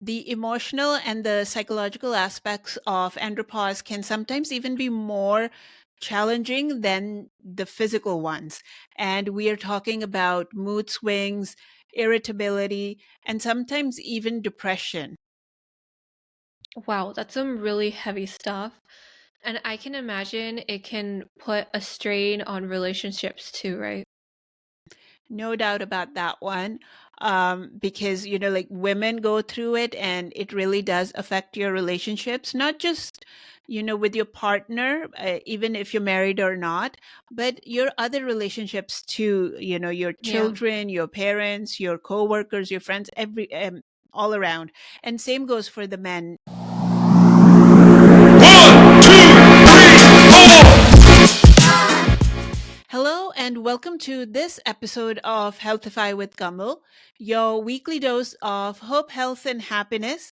the emotional and the psychological aspects of andropause can sometimes even be more challenging than the physical ones. And we are talking about mood swings, irritability, and sometimes even depression. Wow, that's some really heavy stuff. And I can imagine it can put a strain on relationships too, right? No doubt about that one. Because, like women go through it and it really does affect your relationships, not just, with your partner, even if you're married or not, but your other relationships too, your Yeah. children, your parents, your coworkers, your friends, all around. And same goes for the men. One, two, three, four. Hello, and welcome to this episode of Healthify with Kamal, your weekly dose of hope, health, and happiness.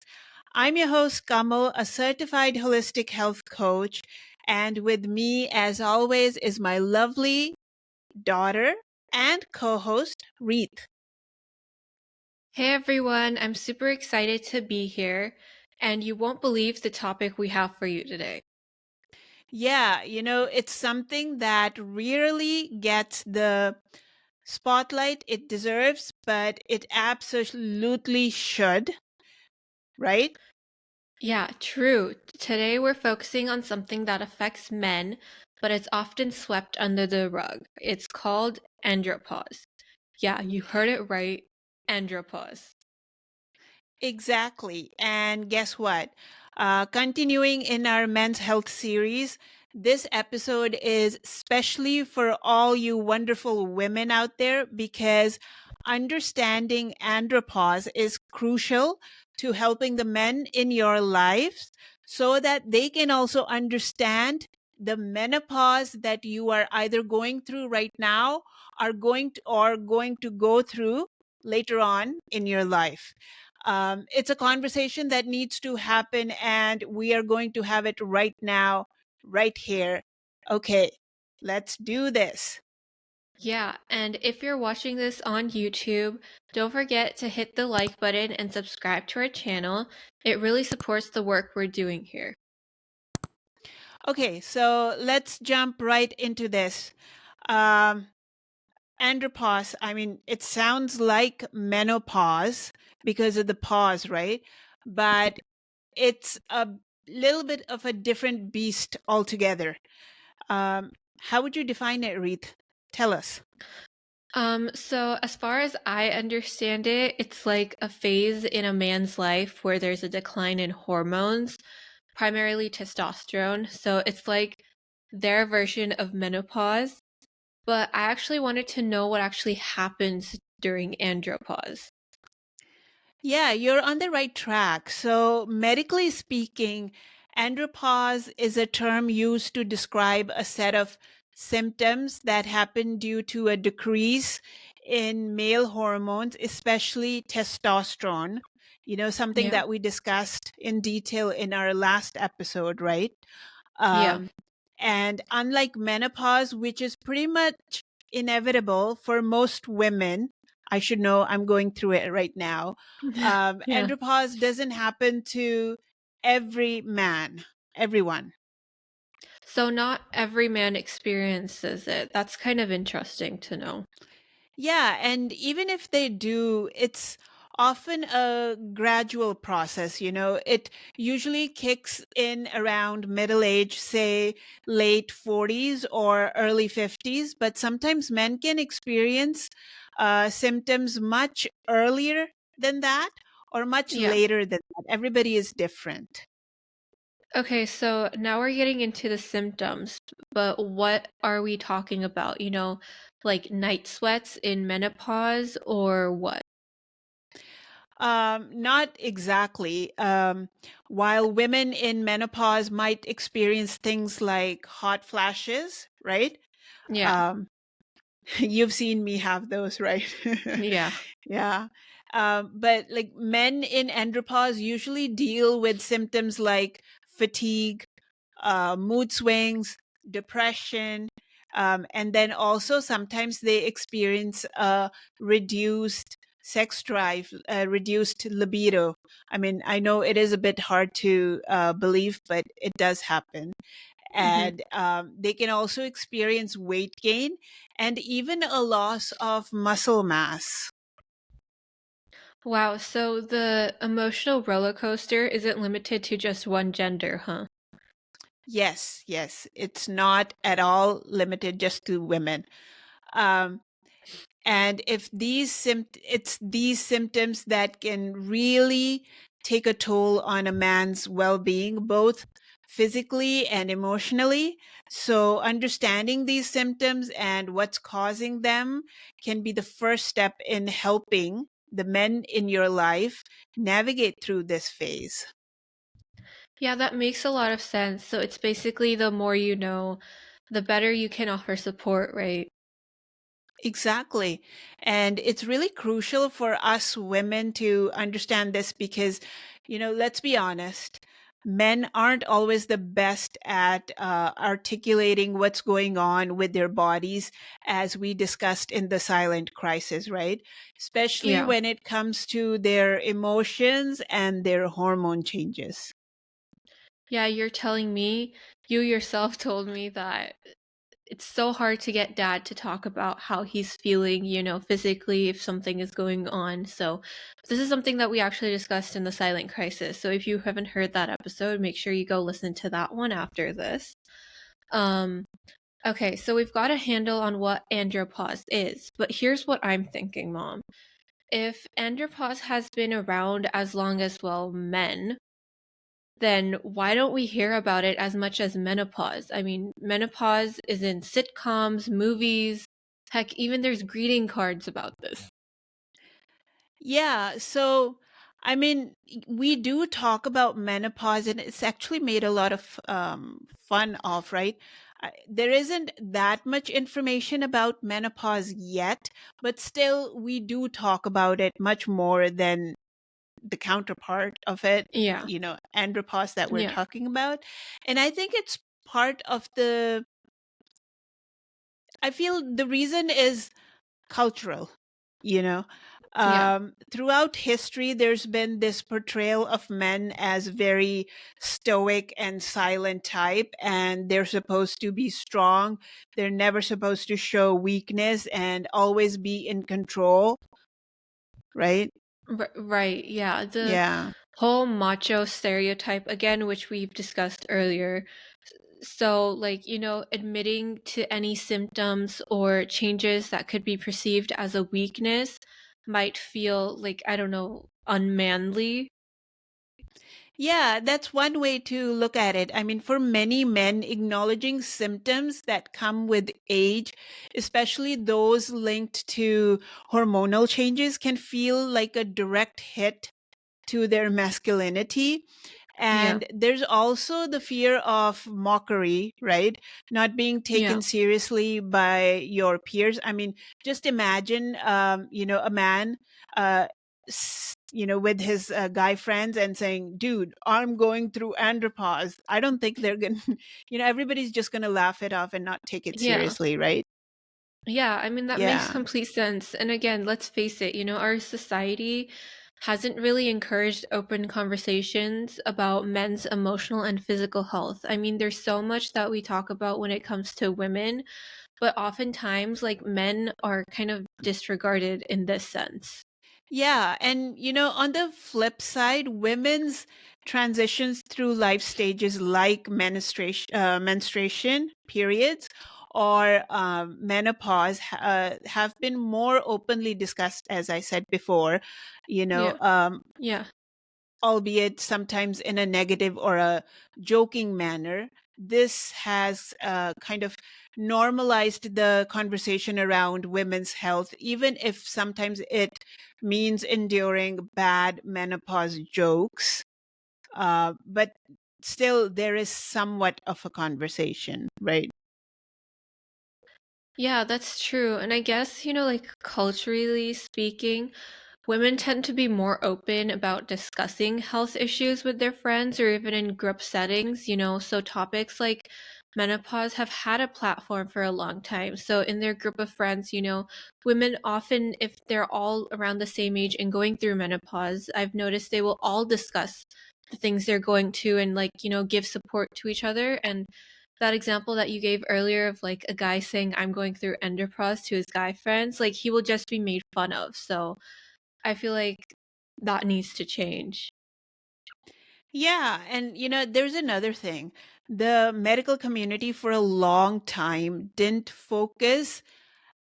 I'm your host, Kamal, a certified holistic health coach. And with me, as always, is my lovely daughter and co host, Reeth. Hey everyone, I'm super excited to be here, and you won't believe the topic we have for you today. Yeah, it's something that rarely gets the spotlight it deserves, but it absolutely should, right? Yeah, true. Today we're focusing on something that affects men, but it's often swept under the rug. It's called andropause. Yeah, you heard it right. Andropause. Exactly. And guess what? Continuing in our men's health series, this episode is especially for all you wonderful women out there because understanding andropause is crucial to helping the men in your lives so that they can also understand the menopause that you are either going through right now or going to go through later on in your life. It's a conversation that needs to happen, and we are going to have it right now, right here. Okay, let's do this. Yeah, and if you're watching this on YouTube, don't forget to hit the like button and subscribe to our channel. It really supports the work we're doing here. Okay, so let's jump right into this. Um, Andropause, I mean, it sounds like menopause because of the pause, right? But it's a little bit of a different beast altogether. How would you define it, Reeth? Tell us. So as far as I understand it, it's like a phase in a man's life where there's a decline in hormones, primarily testosterone. So it's like their version of menopause. But I actually wanted to know what actually happens during andropause. Yeah, you're on the right track. So, medically speaking, andropause is a term used to describe a set of symptoms that happen due to a decrease in male hormones, especially testosterone. Something Yeah. that we discussed in detail in our last episode, right? Yeah. Um, and unlike menopause, which is pretty much inevitable for most women, I should know I'm going through it right now. Yeah. Andropause doesn't happen to every man, everyone. So not every man experiences it. That's kind of interesting to know. Yeah, and even if they do, it's often a gradual process. It usually kicks in around middle age, say late 40s or early 50s, but sometimes men can experience symptoms much earlier than that or much Yeah. later than that. Everybody is different. Okay, so now we're getting into the symptoms, but what are we talking about? Like night sweats in menopause or what? Not exactly. While women in menopause might experience things like hot flashes, right? Yeah. Um, you've seen me have those, right? Yeah. Yeah. But like men in andropause usually deal with symptoms like fatigue, mood swings, depression, and then also sometimes they experience a reduced sex drive, reduced libido. I mean, I know it is a bit hard to believe, but it does happen. Hmm. And they can also experience weight gain and even a loss of muscle mass. Wow, so the emotional roller coaster isn't limited to just one gender, huh? Yes, yes, it's not at all limited just to women. Um, and if it's these symptoms that can really take a toll on a man's well-being, both physically and emotionally. So understanding these symptoms and what's causing them can be the first step in helping the men in your life navigate through this phase. Yeah, that makes a lot of sense. So it's basically the more you know, the better you can offer support, right? Exactly. And it's really crucial for us women to understand this because, let's be honest, men aren't always the best at articulating what's going on with their bodies, as we discussed in the silent crisis, right? Especially Yeah. when it comes to their emotions and their hormone changes. Yeah, you're telling me, you yourself told me that it's so hard to get dad to talk about how he's feeling, physically if something is going on. So, this is something that we actually discussed in the silent crisis. So, if you haven't heard that episode, make sure you go listen to that one after this. Um, okay, so we've got a handle on what andropause is, but here's what I'm thinking, Mom. If andropause has been around as long as, well, men, then why don't we hear about it as much as menopause? I mean, menopause is in sitcoms, movies, heck, even there's greeting cards about this. Yeah, so I mean, we do talk about menopause, and it's actually made a lot of fun of, right? There isn't that much information about menopause yet, but still, we do talk about it much more than the counterpart of it, Yeah, andropause that we're yeah, talking about. And I think it's part of I feel the reason is cultural, you know. yeah. Throughout history, there's been this portrayal of men as very stoic and silent type, and they're supposed to be strong. They're never supposed to show weakness and always be in control, right? Right, yeah. The Yeah. whole macho stereotype, again, which we've discussed earlier. So, like, admitting to any symptoms or changes that could be perceived as a weakness might feel like, I don't know, unmanly. Yeah, that's one way to look at it. I mean, for many men, acknowledging symptoms that come with age, especially those linked to hormonal changes, can feel like a direct hit to their masculinity. Yeah, And there's also the fear of mockery, right? Not being yeah, taken seriously by your peers. I mean, just imagine, a man, with his guy friends and saying, dude, I'm going through andropause. I don't think they're going to, everybody's just going to laugh it off and not take it yeah. seriously, right? Yeah, I mean, that makes Yeah. complete sense. And again, let's face it, our society hasn't really encouraged open conversations about men's emotional and physical health. I mean, there's so much that we talk about when it comes to women, but oftentimes, like, men are kind of disregarded in this sense. Yeah. And, on the flip side, women's transitions through life stages like menstruation periods or menopause have been more openly discussed, as I said before, you know, Yeah, um, yeah. albeit sometimes in a negative or a joking manner. This has kind of normalized the conversation around women's health, even if sometimes it means enduring bad menopause jokes. But still, there is somewhat of a conversation, right? Yeah, that's true. And I guess, like culturally speaking, women tend to be more open about discussing health issues with their friends or even in group settings, so topics like menopause have had a platform for a long time. So in their group of friends, women often, if they're all around the same age and going through menopause, I've noticed they will all discuss the things they're going to and give support to each other. And that example that you gave earlier of like a guy saying I'm going through endometriosis to his guy friends, like he will just be made fun of. So I feel like that needs to change. Yeah, and there's another thing. The medical community for a long time didn't focus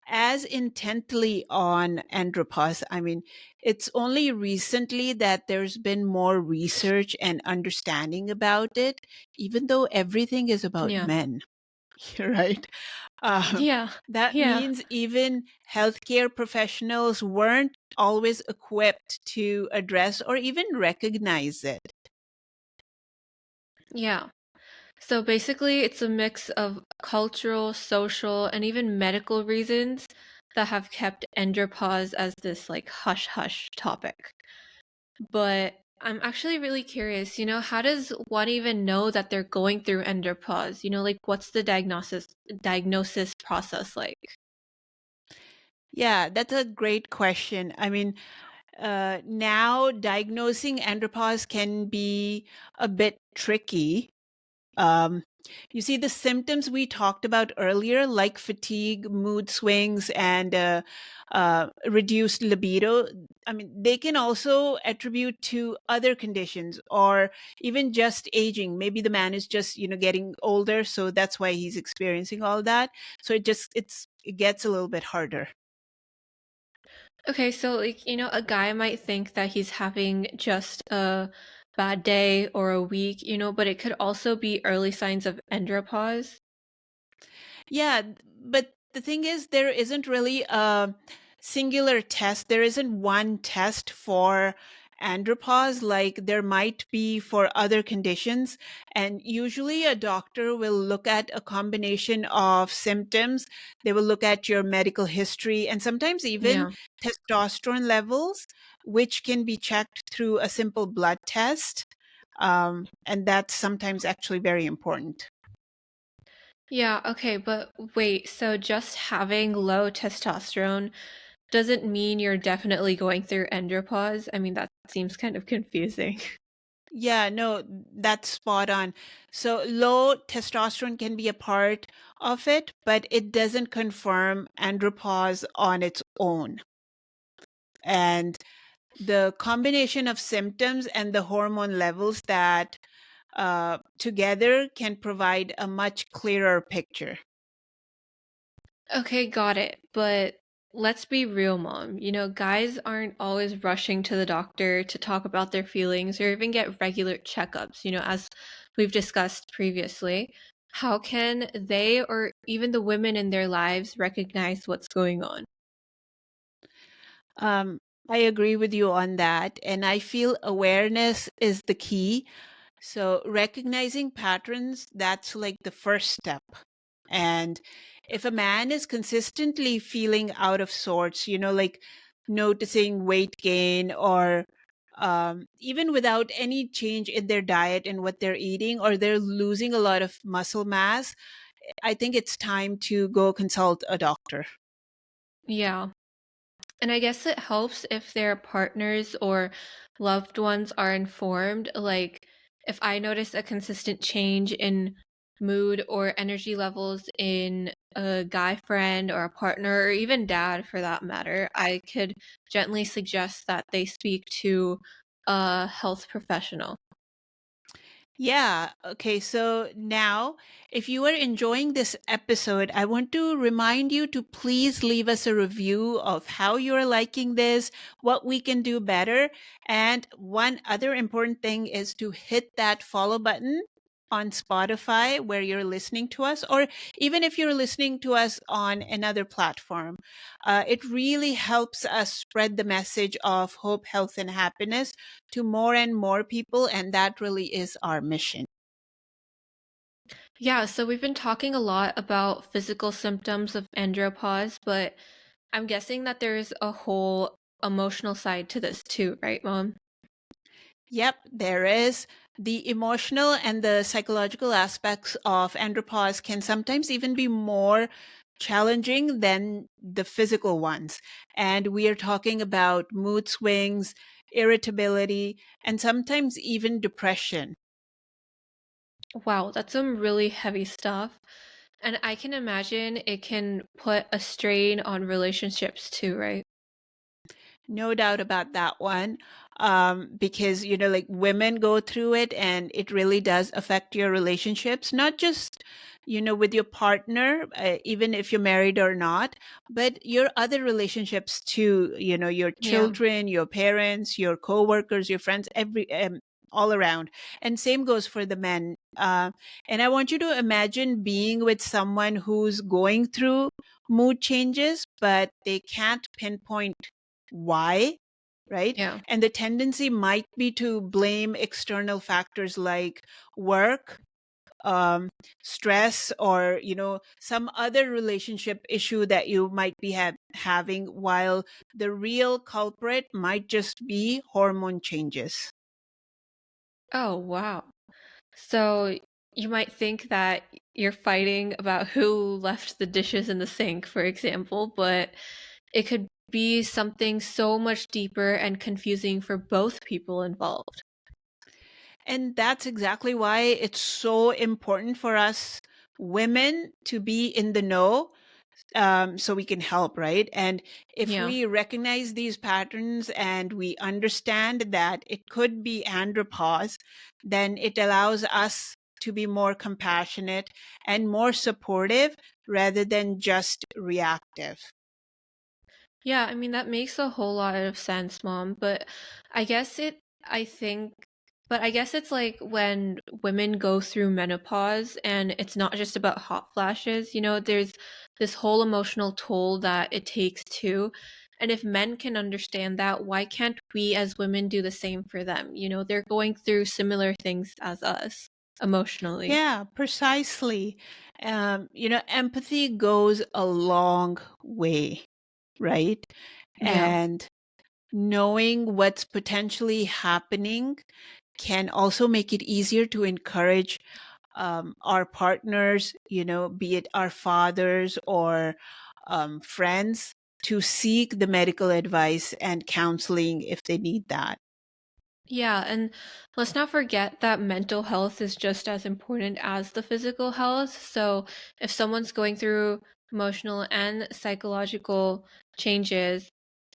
as intently on andropause. I mean, it's only recently that there's been more research and understanding about it, even though everything is about Yeah. men, right? Uh, Yeah. that Yeah. means even healthcare professionals weren't always equipped to address or even recognize it. Yeah. So basically, it's a mix of cultural, social, and even medical reasons that have kept andropause as this like hush hush topic. But I'm actually really curious, how does one even know that they're going through andropause? Like what's the diagnosis process like? Yeah, that's a great question. I mean, now diagnosing andropause can be a bit tricky. Um, you see, the symptoms we talked about earlier, like fatigue, mood swings, and reduced libido, I mean, they can also attribute to other conditions or even just aging. Maybe the man is just, getting older, so that's why he's experiencing all that. So it gets a little bit harder. Okay, so like, a guy might think that he's having just a bad day or a week, but it could also be early signs of andropause. Yeah, but the thing is, there isn't really a singular test. There isn't one test for andropause like there might be for other conditions. And usually, a doctor will look at a combination of symptoms. They will look at your medical history and sometimes even Yeah. testosterone levels, which can be checked through a simple blood test. And that's sometimes actually very important. Yeah, okay, but wait, so just having low testosterone doesn't mean you're definitely going through andropause? I mean, that seems kind of confusing. Yeah, no, that's spot on. So low testosterone can be a part of it, but it doesn't confirm andropause on its own. And the combination of symptoms and the hormone levels that together can provide a much clearer picture. Okay, got it. But let's be real, Mom. Guys aren't always rushing to the doctor to talk about their feelings or even get regular checkups, as we've discussed previously. How can they or even the women in their lives recognize what's going on? Um, I agree with you on that. And I feel awareness is the key. So recognizing patterns, that's like the first step. And if a man is consistently feeling out of sorts, like noticing weight gain or even without any change in their diet and what they're eating, or they're losing a lot of muscle mass, I think it's time to go consult a doctor. Yeah. And I guess it helps if their partners or loved ones are informed. Like, if I notice a consistent change in mood or energy levels in a guy friend or a partner, or even dad for that matter, I could gently suggest that they speak to a health professional. Yeah. Okay. So now, if you are enjoying this episode, I want to remind you to please leave us a review of how you're liking this, what we can do better. And one other important thing is to hit that follow button on Spotify where you're listening to us, or even if you're listening to us on another platform. It really helps us spread the message of hope, health, and happiness to more and more people. And that really is our mission. Yeah, so we've been talking a lot about physical symptoms of andropause, but I'm guessing that there's a whole emotional side to this too, right, Mom? Yep, there is. The emotional and the psychological aspects of andropause can sometimes even be more challenging than the physical ones. And we are talking about mood swings, irritability, and sometimes even depression. Wow, that's some really heavy stuff. And I can imagine it can put a strain on relationships too, right? No doubt about that one. Because, like women go through it and it really does affect your relationships, not just, with your partner, even if you're married or not, but your other relationships too, your Yeah. children, your parents, your coworkers, your friends, all around. And same goes for the men. And I want you to imagine being with someone who's going through mood changes, but they can't pinpoint why, right? Yeah. And the tendency might be to blame external factors like work, um, stress, or some other relationship issue that you might be having, while the real culprit might just be hormone changes. Oh, wow. So you might think that you're fighting about who left the dishes in the sink, for example, but it could be something so much deeper and confusing for both people involved. And that's exactly why it's so important for us women to be in the know, so we can help, right? And if Yeah. we recognize these patterns and we understand that it could be andropause, then it allows us to be more compassionate and more supportive rather than just reactive. Yeah, I mean, that makes a whole lot of sense, Mom. But I guess it, I think, but I guess it's like when women go through menopause and it's not just about hot flashes, there's this whole emotional toll that it takes too. And if men can understand that, why can't we as women do the same for them? They're going through similar things as us emotionally. Yeah, precisely. Empathy goes a long way, right? Yeah. And knowing what's potentially happening can also make it easier to encourage our partners, be it our fathers or friends, to seek the medical advice and counseling if they need that. Yeah, and let's not forget that mental health is just as important as the physical health. So, if someone's going through emotional and psychological changes,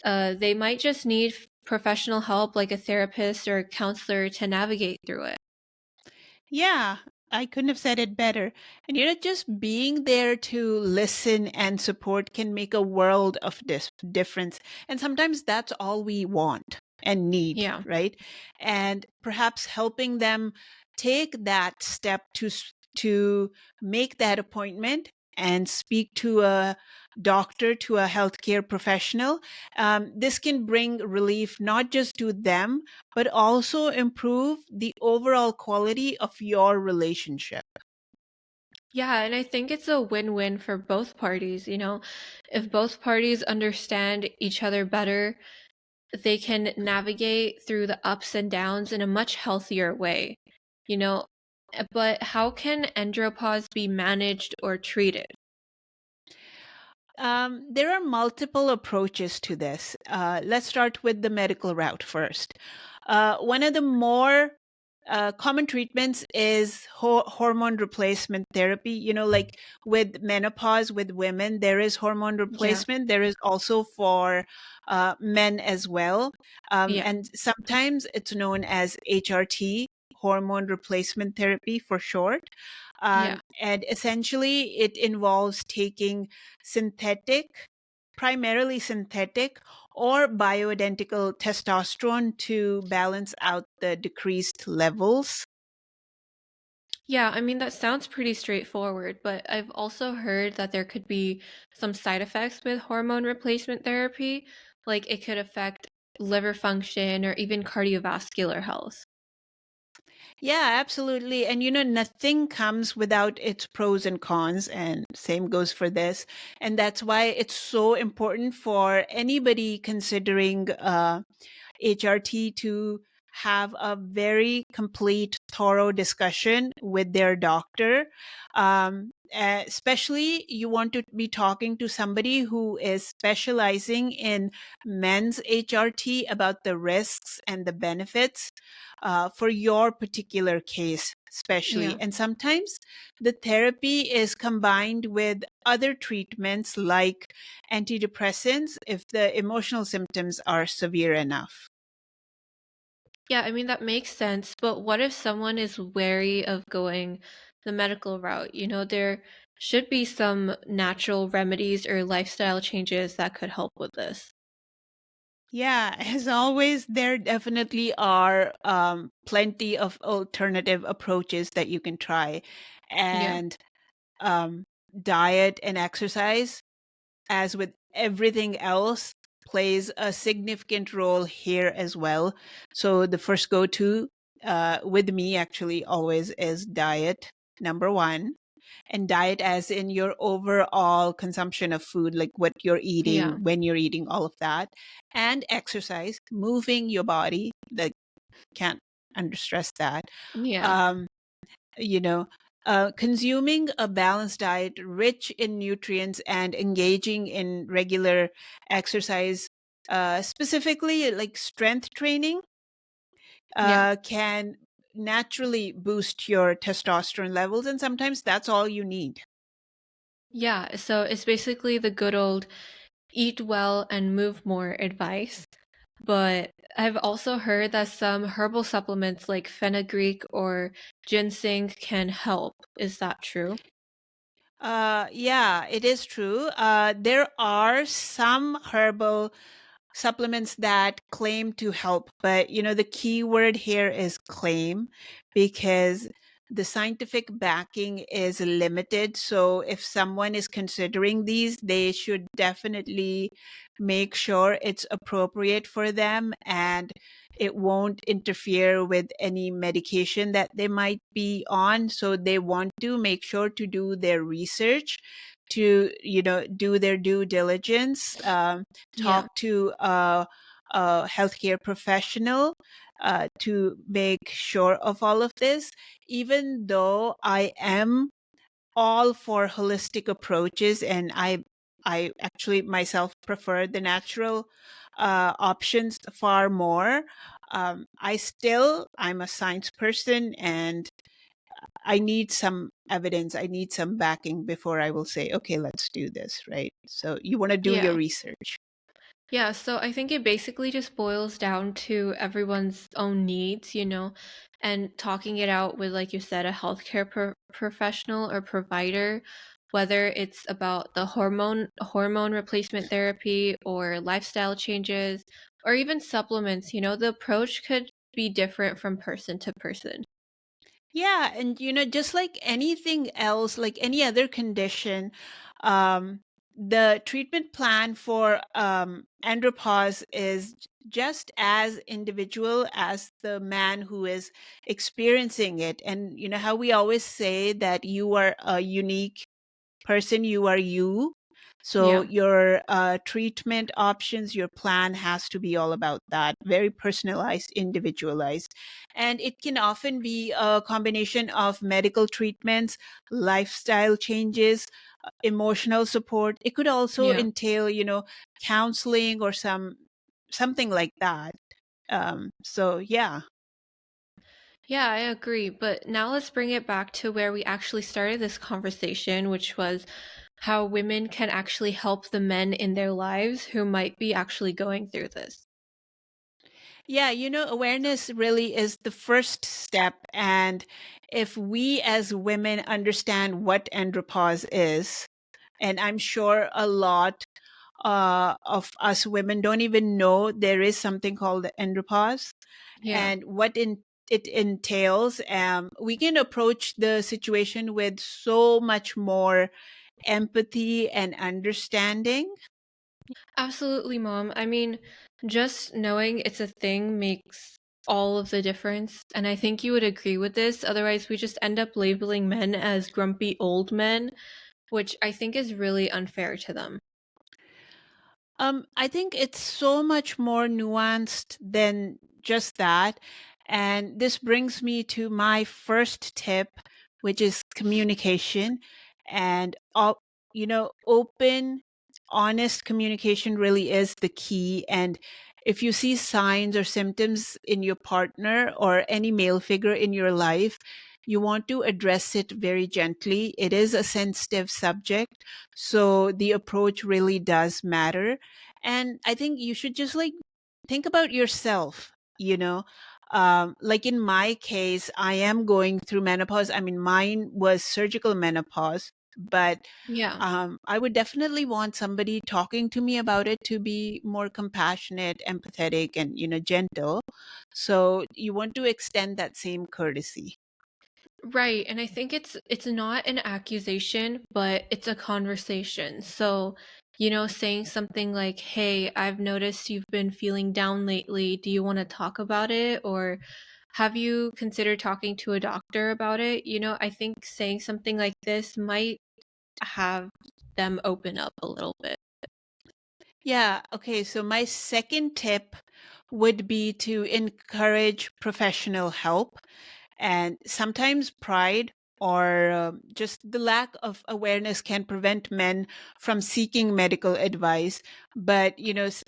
they might just need professional help like a therapist or a counselor to navigate through it. Yeah, I couldn't have said it better. And just being there to listen and support can make a world of difference. And sometimes that's all we want and need, Yeah. right? And perhaps helping them take that step to make that appointment and speak to a doctor, to a healthcare professional. This can bring relief not just to them, but also improve the overall quality of your relationship. Yeah, and I think it's a win-win for both parties. If both parties understand each other better, they can navigate through the ups and downs in a much healthier way, you know? But how can andropause be managed or treated? There are multiple approaches to this. Let's start with the medical route first. One of the more common treatments is hormone replacement therapy. Like with menopause with women, there is hormone Yeah, replacement. There is also for men as well. yeah, And sometimes it's known as HRT, hormone replacement therapy for short. yeah. And essentially, it involves taking synthetic, primarily synthetic or bioidentical testosterone to balance out the decreased levels. Yeah, I mean, that sounds pretty straightforward, but I've also heard that there could be some side effects with hormone replacement therapy, like it could affect liver function or even cardiovascular health. Yeah, absolutely. And nothing comes without its pros and cons, and same goes for this. And that's why it's so important for anybody considering HRT to have a very complete, thorough discussion with their doctor. Especially, you want to be talking to somebody who is specializing in men's HRT about the risks and the benefits for your particular case, especially. Yeah. And sometimes the therapy is combined with other treatments like antidepressants if the emotional symptoms are severe enough. Yeah, I mean, that makes sense. But what if someone is wary of going the medical route? You know, there should be some natural remedies or lifestyle changes that could help with this. Yeah, as always, there definitely are plenty of alternative approaches that you can try. Yeah. And um, diet and exercise, as with everything else, plays a significant role here as well. So the first go-to with me actually always is diet, number one. And diet as in your overall consumption of food, like what you're Yeah. eating, when you're eating, all of that. And exercise, moving your body, like can't understress that. Yeah. Um, you know, consuming a balanced diet rich in nutrients and engaging in regular exercise, specifically like strength training, Yeah. can naturally boost your testosterone levels. And sometimes that's all you need. Yeah. So it's basically the good old eat well and move more advice. But I've also heard that some herbal supplements like fenugreek or ginseng can help. Is that true? Yeah, it is true. There are some herbal supplements that claim to help, but the key word here is claim, because the scientific backing is limited. So if someone is considering these, they should definitely make sure it's appropriate for them and it won't interfere with any medication that they might be on. So they want to make sure to do their research, to do their due diligence, Yeah. talk to a healthcare professional to make sure of all of this. Even though I am all for holistic approaches, and I actually myself prefer the natural options far more. I'm a science person, and I need some evidence. I need some backing before I will say, okay, let's do this, right? So you want to do your Yeah. research. Yeah, so I think it basically just boils down to everyone's own needs, and talking it out with, like you said, a healthcare professional or provider, whether it's about the hormone replacement therapy or lifestyle changes or even supplements, the approach could be different from person to person. Yeah, and just like anything else, like any other condition, um, the treatment plan for andropause is just as individual as the man who is experiencing it. And you know how we always say that you are a unique person, you are you. So Yeah. your treatment options, your plan has to be all about that, very personalized, individualized. And it can often be a combination of medical treatments, lifestyle changes, emotional support. It could also Yeah. entail, counseling or something like that. So yeah. Yeah, I agree. But now let's bring it back to where we actually started this conversation, which was how women can actually help the men in their lives who might be actually going through this. Yeah, awareness really is the first step. And if we as women understand what andropause is, and I'm sure a lot of us women don't even know there is something called andropause Yeah. and it entails, we can approach the situation with so much more empathy and understanding. Absolutely, Mom. I mean, just knowing it's a thing makes all of the difference. And I think you would agree with this. Otherwise, we just end up labeling men as grumpy old men, which I think is really unfair to them. I think it's so much more nuanced than just that. And this brings me to my first tip, which is communication. And all, open, honest communication really is the key. And if you see signs or symptoms in your partner or any male figure in your life, you want to address it very gently. It is a sensitive subject, so the approach really does matter. And I think you should just like think about yourself, like in my case, I am going through menopause. I mean, mine was surgical menopause, but Yeah. I would definitely want somebody talking to me about it to be more compassionate, empathetic, and gentle. So you want to extend that same courtesy. Right, and I think it's not an accusation, but it's a conversation. So, saying something like, "Hey, I've noticed you've been feeling down lately. Do you want to talk about it?" Or have you considered talking to a doctor about it? I think saying something like this might have them open up a little bit. Yeah. Okay. So my second tip would be to encourage professional help. And sometimes pride or just the lack of awareness can prevent men from seeking medical advice. But,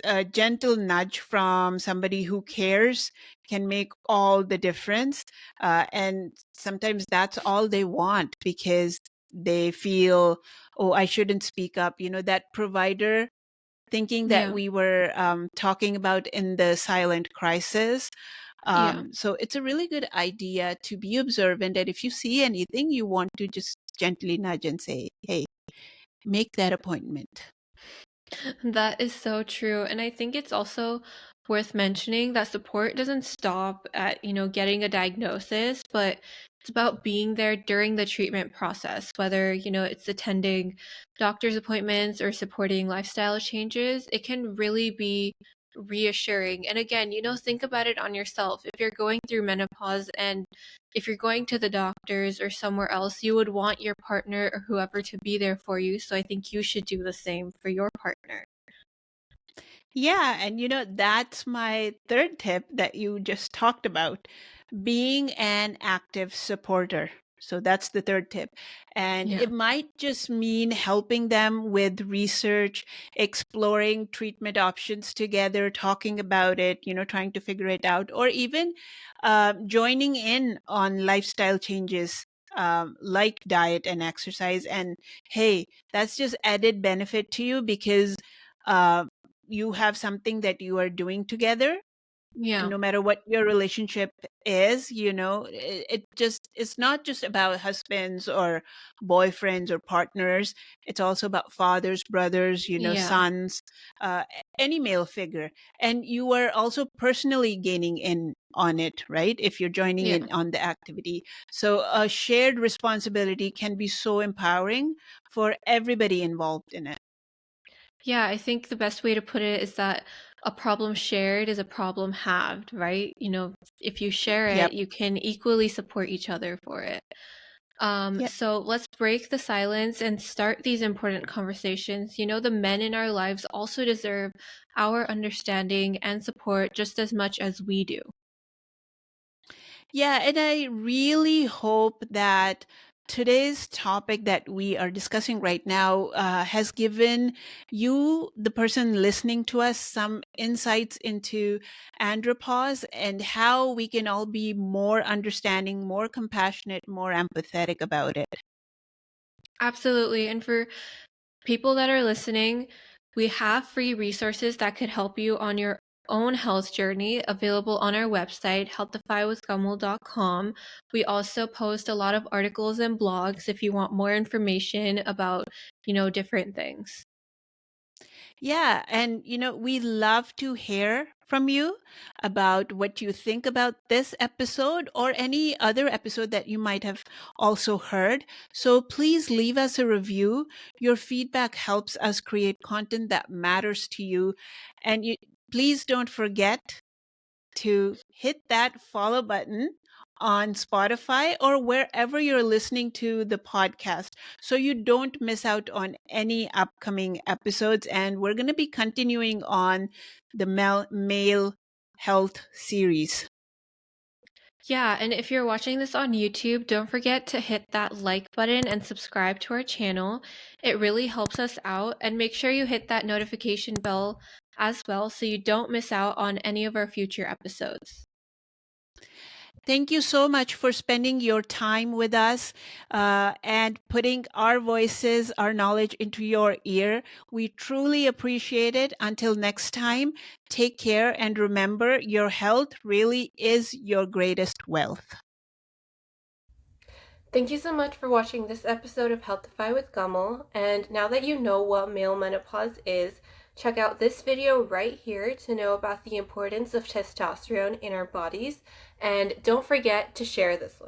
a gentle nudge from somebody who cares can make all the difference. And sometimes that's all they want because they feel, oh, I shouldn't speak up. That provider thinking that Yeah. we were talking about in the silent crisis. Yeah. So it's a really good idea to be observant. And if you see anything, you want to just gently nudge and say, hey, make that appointment. That is so true. And I think it's also worth mentioning that support doesn't stop at, getting a diagnosis, but it's about being there during the treatment process, whether, it's attending doctor's appointments or supporting lifestyle changes. It can really be reassuring. And again, think about it on yourself. If you're going through menopause and if you're going to the doctors or somewhere else, you would want your partner or whoever to be there for you. So I think you should do the same for your partner. Yeah. And, that's my third tip that you just talked about, being an active supporter. So that's the third tip. And Yeah. it might just mean helping them with research, exploring treatment options together, talking about it, trying to figure it out, or even joining in on lifestyle changes like diet and exercise. And hey, that's just added benefit to you because uh, you have something that you are doing together, Yeah. no matter what your relationship is. It just, it's not just about husbands or boyfriends or partners. It's also about fathers, brothers, Yeah. sons, any male figure. And you are also personally gaining in on it, right, if you're joining Yeah. in on the activity. So a shared responsibility can be so empowering for everybody involved in it. Yeah, I think the best way to put it is that a problem shared is a problem halved, right? If you share Yep. it, you can equally support each other for it. Yep. So let's break the silence and start these important conversations. The men in our lives also deserve our understanding and support just as much as we do. Yeah, and I really hope that today's topic that we are discussing right now has given you, the person listening to us, some insights into andropause and how we can all be more understanding, more compassionate, more empathetic about it. Absolutely. And for people that are listening, we have free resources that could help you on your own health journey available on our website, healthifywithkamal.com. We also post a lot of articles and blogs if you want more information about, different things. Yeah, and we love to hear from you about what you think about this episode or any other episode that you might have also heard. So please leave us a review. Your feedback helps us create content that matters to you. And please don't forget to hit that follow button on Spotify or wherever you're listening to the podcast so you don't miss out on any upcoming episodes. And we're going to be continuing on the male Health series. Yeah, and if you're watching this on YouTube, don't forget to hit that like button and subscribe to our channel. It really helps us out, and make sure you hit that notification bell as well so you don't miss out on any of our future episodes. Thank you so much for spending your time with us and putting our voices, our knowledge into your ear. We truly appreciate it. Until next time, take care and remember your health really is your greatest wealth. Thank you so much for watching this episode of Healthify with Kamal. And now that you know what male menopause is, check out this video right here to know about the importance of testosterone in our bodies. And don't forget to share this one.